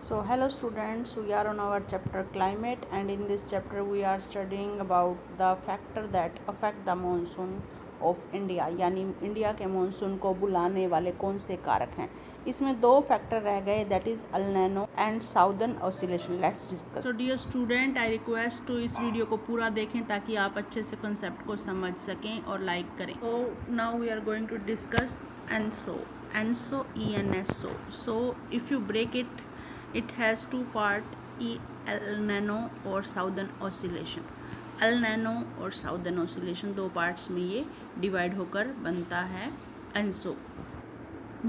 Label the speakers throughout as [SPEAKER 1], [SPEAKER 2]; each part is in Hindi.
[SPEAKER 1] So hello students, we are on our chapter climate, and in this chapter we are studying about the factor that affect the monsoon of India, यानी इंडिया के मानसून को बुलाने वाले कौन से कारक हैं। इसमें दो फैक्टर रह गए, that is El Nino and southern oscillation. Let's discuss. तो dear student, I request to इस वीडियो को पूरा देखें ताकि आप अच्छे से कंसेप्ट को समझ सकें और लाइक करें। तो now we are going to discuss ENSO, ENSO. So if you break it, it has two part, El Nano और साउदर्न ऑसिलेशन। अल नैनो और साउदर्न ऑसिलेशन दो पार्ट्स में ये डिवाइड होकर बनता है एंसो।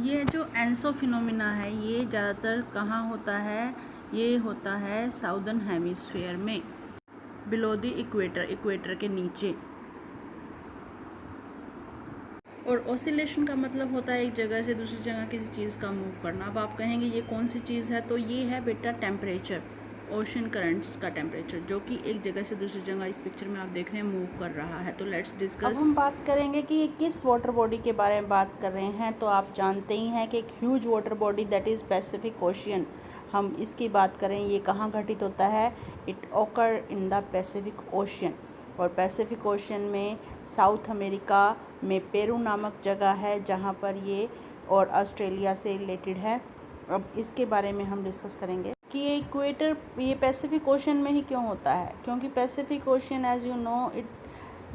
[SPEAKER 1] ये जो एंसो फिनोमिना है ये ज़्यादातर कहाँ होता है? ये होता है साउदर्न हेमिस्फीयर में, बिलो द इक्वेटर, इक्वेटर के नीचे। और ऑसिलेशन का मतलब होता है एक जगह से दूसरी जगह किसी चीज़ का मूव करना। अब आप कहेंगे ये कौन सी चीज़ है, तो ये है बेटा टेम्परेचर, ओशन करंट्स का टेम्परेचर, जो कि एक जगह से दूसरी जगह इस पिक्चर में आप देख रहे हैं मूव कर रहा है। तो लेट्स डिस्कस। अब हम बात करेंगे कि ये किस वाटर बॉडी के बारे में बात कर रहे हैं। तो आप जानते ही हैं कि एक huge water body that is Pacific ocean, हम इसकी बात करें, ये कहाँ घटित होता है? It occur in the Pacific ocean. और पैसिफिक ओशियन में साउथ अमेरिका में पेरू नामक जगह है जहाँ पर ये, और ऑस्ट्रेलिया से रिलेटेड है। अब इसके बारे में हम डिस्कस करेंगे कि ये इक्वेटर, ये पैसिफिक ओशियन में ही क्यों होता है। क्योंकि Pacific ocean as you know it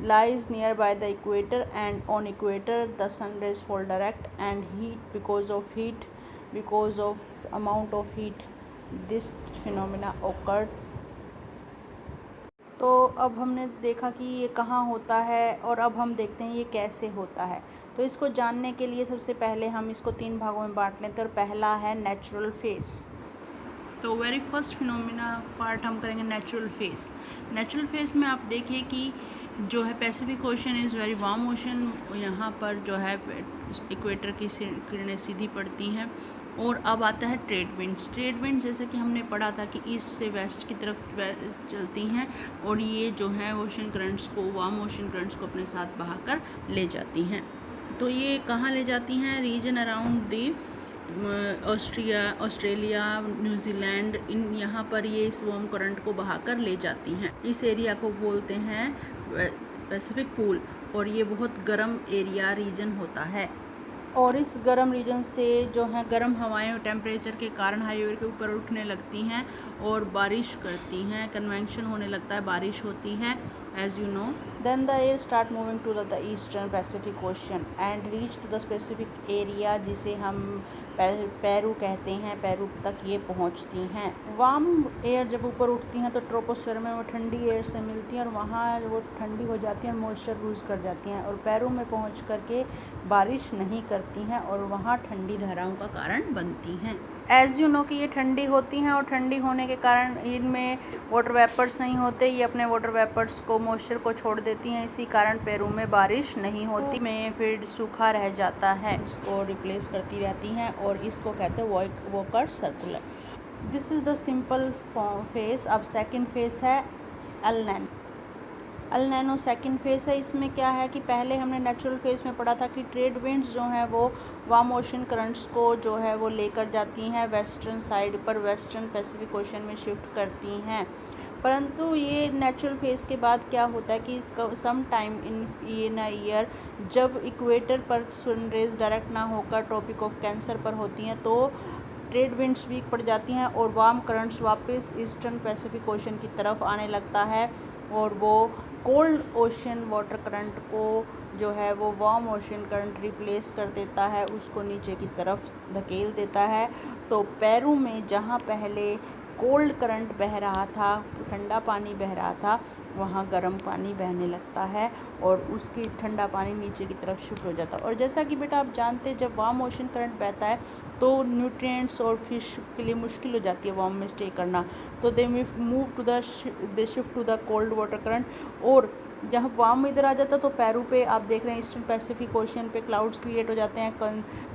[SPEAKER 1] lies nearby the equator, and on equator the sun rays fall direct and heat because of amount of heat this phenomena occurred. तो अब हमने देखा कि ये कहाँ होता है और अब हम देखते हैं ये कैसे होता है। तो इसको जानने के लिए सबसे पहले हम इसको तीन भागों में बांट लेते हैं। और पहला है नेचुरल फेस। तो वेरी फर्स्ट फिनोमिना पार्ट हम करेंगे नेचुरल फेस। नेचुरल फेस में आप देखिए कि जो है Pacific ocean is very warm ocean, यहाँ पर जो है इक्वेटर की किरणें सीधी पड़ती हैं। और अब आता है ट्रेड विंड्स। ट्रेड विंड्स जैसे कि हमने पढ़ा था कि ईस्ट से वेस्ट की तरफ चलती हैं और ये जो है ओशन करंट्स को, वार्म ओशन करंट्स को अपने साथ बहाकर ले जाती हैं। तो ये कहाँ ले जाती हैं? Region around the Australia, New Zealand, in यहाँ पर ये इस वार्म करंट को बहाकर ले जाती हैं। इस एरिया को बोलते हैं पैसिफिक पूल, और ये बहुत गर्म एरिया रीजन होता है। और इस गर्म रीजन से जो है गर्म हवाएं और टेम्परेचर के कारण हाईवे के ऊपर उठने लगती हैं और बारिश करती हैं, कन्वेक्शन होने लगता है, बारिश होती है as you know. Then the air start moving to the eastern Pacific ocean and reach to the specific area, जिसे हम पेरू कहते हैं। पेरू तक ये पहुंचती हैं। वार्म एयर जब ऊपर उठती हैं तो ट्रोपोस्फीयर में वो ठंडी एयर से मिलती हैं और वहाँ वो ठंडी हो जाती हैं, मॉइस्चर लूज़ कर जाती हैं और पेरू में पहुंच करके बारिश नहीं करती हैं और वहाँ ठंडी धाराओं का कारण बनती हैं। एज यू नो कि ये ठंडी होती हैं और ठंडी होने के कारण इनमें वाटर वेपर्स नहीं होते, ये अपने वाटर वेपर्स को, मॉइस्चर को छोड़ देती हैं। इसी कारण पेरू में बारिश नहीं होती, में फिर सूखा रह जाता है, इसको रिप्लेस करती रहती हैं और इसको कहते हैं walker circular. This is the simple face. अब सेकंड फेस है अल नैनो सेकंड फेस है। इसमें क्या है कि पहले हमने नेचुरल फेस में पढ़ा था कि ट्रेड विंड्स जो हैं वो वार्म ओशन करंट्स को जो है वो लेकर जाती हैं वेस्टर्न साइड पर, वेस्टर्न पैसिफिक ओशन में शिफ्ट करती हैं। परंतु ये नेचुरल फेस के बाद क्या होता है कि some time in a year जब इक्वेटर पर सन रेज डायरेक्ट ना होकर ट्रॉपिक ऑफ कैंसर पर होती हैं तो ट्रेड विंड्स वीक पड़ जाती हैं और वार्म करंट्स वापस ईस्टर्न पैसिफिक ओशन की तरफ आने लगता है और वो कोल्ड ओशन वाटर करंट को जो है वो वार्म ओशन करंट रिप्लेस कर देता है, उसको नीचे की तरफ धकेल देता है। तो पेरू में जहाँ पहले कोल्ड करंट बह रहा था, ठंडा पानी बह रहा था, वहाँ गर्म पानी बहने लगता है और उसकी ठंडा पानी नीचे की तरफ शिफ्ट हो जाता है। और जैसा कि बेटा आप जानते हैं जब वार्म ओशन करंट बहता है तो न्यूट्रिएंट्स और फिश के लिए मुश्किल हो जाती है वार्म में स्टे करना, तो they shift to the cold water current. और जहाँ वार्म इधर आ जाता है तो पेरू पे आप देख रहे हैं ईस्टर्न पैसिफिक ओशन पे क्लाउड्स क्रिएट हो जाते हैं,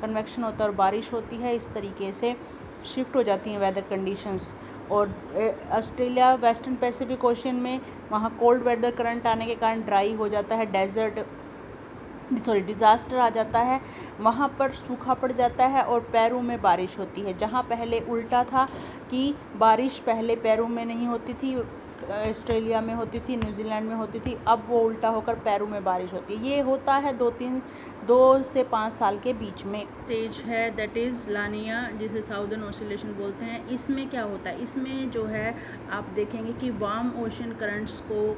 [SPEAKER 1] कन्वेक्शन होता है और बारिश होती है। इस तरीके से शिफ्ट हो जाती हैं वेदर कंडीशंस। और ऑस्ट्रेलिया वेस्टर्न पैसिफिक ओशन में वहाँ कोल्ड वेदर करंट आने के कारण ड्राई हो जाता है, डिज़ास्टर आ जाता है, वहाँ पर सूखा पड़ जाता है और पेरू में बारिश होती है। जहाँ पहले उल्टा था कि बारिश पहले पेरू में नहीं होती थी, ऑस्ट्रेलिया में होती थी, न्यूजीलैंड में होती थी, अब वो उल्टा होकर पेरू में बारिश होती है। ये होता है 2 से 5 साल के बीच में। स्टेज है दैट इज़ लानिया, जिसे साउदर्न ऑसिलेशन बोलते हैं। इसमें क्या होता है, इसमें जो है आप देखेंगे कि वार्म ओशन करंट्स को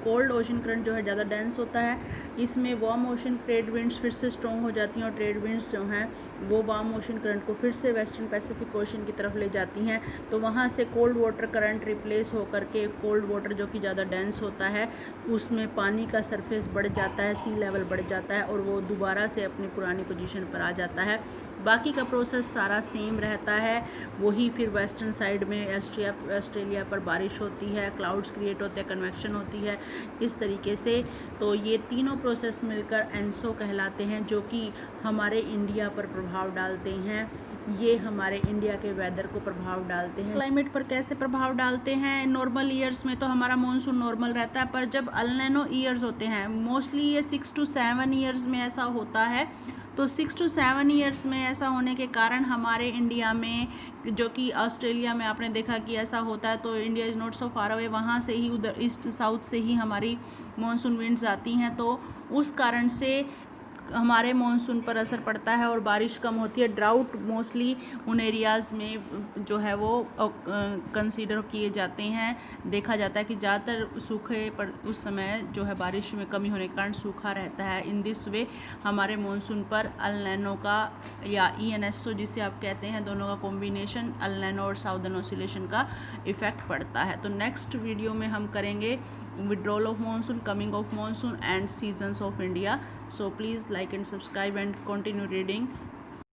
[SPEAKER 1] कोल्ड ओशन करंट जो है ज़्यादा डेंस होता है, इसमें वार्म ओशन ट्रेड विंड्स फिर से स्ट्रॉन्ग हो जाती हैं और ट्रेड विंड्स जो हैं वो वार्म ओशन करंट को फिर से वेस्टर्न पैसिफिक ओशन की तरफ ले जाती हैं। तो वहाँ से कोल्ड वाटर करंट रिप्लेस होकर के कोल्ड वाटर जो कि ज़्यादा डेंस होता है, उसमें पानी का सरफेस बढ़ जाता है, सी लेवल बढ़ जाता है और वो दोबारा से अपनी पुरानी पोजीशन पर आ जाता है। बाकी का प्रोसेस सारा सेम रहता है, वही फिर वेस्टर्न साइड में ऑस्ट्रेलिया पर बारिश होती है, क्लाउड्स क्रिएट होते हैं, कन्वेक्शन होती है, इस तरीके से। तो ये तीनों प्रोसेस मिलकर एनसो कहलाते हैं, जो कि हमारे इंडिया पर प्रभाव डालते हैं। ये हमारे इंडिया के वेदर को प्रभाव डालते हैं। क्लाइमेट पर कैसे प्रभाव डालते हैं, नॉर्मल ईयर्स में तो हमारा मानसून नॉर्मल रहता है, पर जब अल नीनो ईयर्स होते हैं, मोस्टली ये 6 to 7 ईयर्स में ऐसा होता है। तो 6 to 7 ईयर्स में ऐसा होने के कारण हमारे इंडिया में, जो कि ऑस्ट्रेलिया में आपने देखा कि ऐसा होता है, तो India is not so far away, वहाँ से ही, उधर ईस्ट साउथ से ही हमारी मानसून विंड्स आती हैं। तो उस कारण से हमारे मानसून पर असर पड़ता है और बारिश कम होती है। ड्राउट मोस्टली उन एरियाज़ में जो है वो कंसीडर किए जाते हैं। देखा जाता है कि ज़्यादातर सूखे पर उस समय जो है बारिश में कमी होने के कारण सूखा रहता है। इन दिस वे हमारे मानसून पर अल नीनो का या ENSO जिसे आप कहते हैं, दोनों का कॉम्बिनेशन, अल नीनो और साउदर्न ऑसिलेशन का इफ़ेक्ट पड़ता है। तो नेक्स्ट वीडियो में हम करेंगे withdrawal of monsoon, coming of monsoon and seasons of India. So please like and subscribe and continue reading.